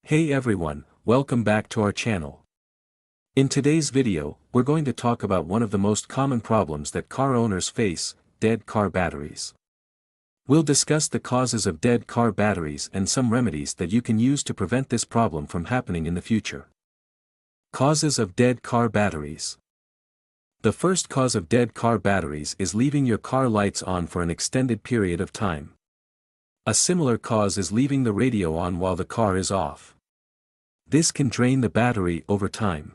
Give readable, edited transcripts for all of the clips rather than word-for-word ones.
Hey everyone, welcome back to our channel. In today's video, we're going to talk about one of the most common problems that car owners face, dead car batteries. We'll discuss the causes of dead car batteries and some remedies that you can use to prevent this problem from happening in the future. Causes of dead car batteries. The first cause of dead car batteries is leaving your car lights on for an extended period of time. A similar cause is leaving the radio on while the car is off. This can drain the battery over time.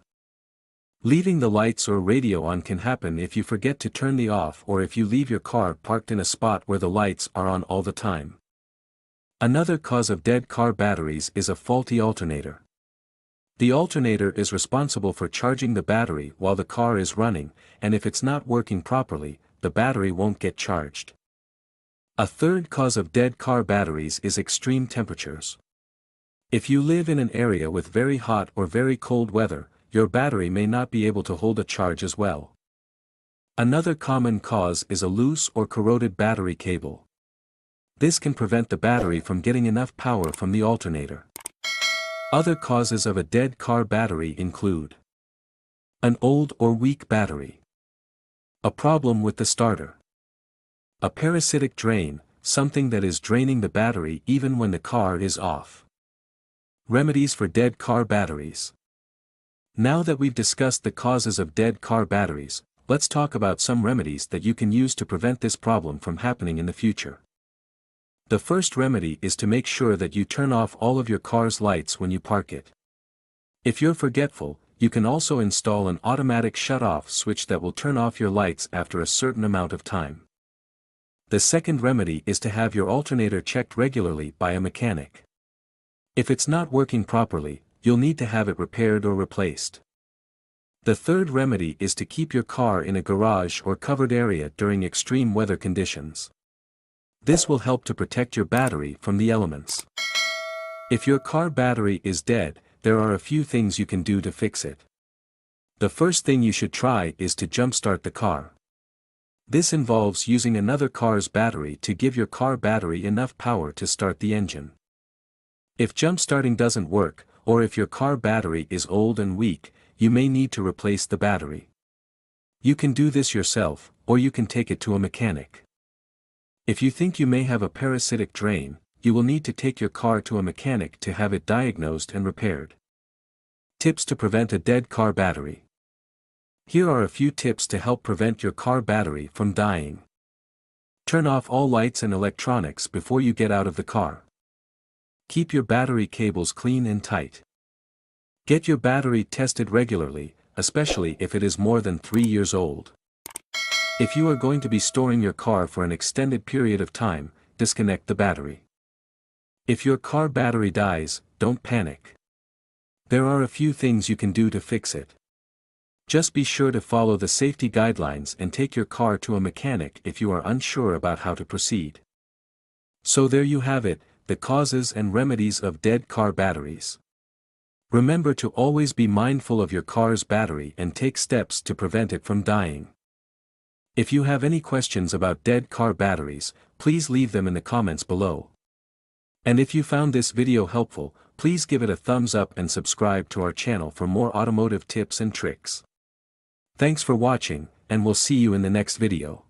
Leaving the lights or radio on can happen if you forget to turn them off or if you leave your car parked in a spot where the lights are on all the time. Another cause of dead car batteries is a faulty alternator. The alternator is responsible for charging the battery while the car is running, and if it's not working properly, the battery won't get charged. A third cause of dead car batteries is extreme temperatures. If you live in an area with very hot or very cold weather, your battery may not be able to hold a charge as well. Another common cause is a loose or corroded battery cable. This can prevent the battery from getting enough power from the alternator. Other causes of a dead car battery include an old or weak battery, a problem with the starter, a parasitic drain, something that is draining the battery even when the car is off. Remedies for dead car batteries. Now that we've discussed the causes of dead car batteries, let's talk about some remedies that you can use to prevent this problem from happening in the future. The first remedy is to make sure that you turn off all of your car's lights when you park it. If you're forgetful, you can also install an automatic shut-off switch that will turn off your lights after a certain amount of time. The second remedy is to have your alternator checked regularly by a mechanic. If it's not working properly, you'll need to have it repaired or replaced. The third remedy is to keep your car in a garage or covered area during extreme weather conditions. This will help to protect your battery from the elements. If your car battery is dead, there are a few things you can do to fix it. The first thing you should try is to jumpstart the car. This involves using another car's battery to give your car battery enough power to start the engine. If jumpstarting doesn't work, or if your car battery is old and weak, you may need to replace the battery. You can do this yourself, or you can take it to a mechanic. If you think you may have a parasitic drain, you will need to take your car to a mechanic to have it diagnosed and repaired. Tips to prevent a dead car battery. Here are a few tips to help prevent your car battery from dying. Turn off all lights and electronics before you get out of the car. Keep your battery cables clean and tight. Get your battery tested regularly, especially if it is more than 3 years old. If you are going to be storing your car for an extended period of time, disconnect the battery. If your car battery dies, don't panic. There are a few things you can do to fix it. Just be sure to follow the safety guidelines and take your car to a mechanic if you are unsure about how to proceed. So there you have it, the causes and remedies of dead car batteries. Remember to always be mindful of your car's battery and take steps to prevent it from dying. If you have any questions about dead car batteries, please leave them in the comments below. And if you found this video helpful, please give it a thumbs up and subscribe to our channel for more automotive tips and tricks. Thanks for watching, and we'll see you in the next video.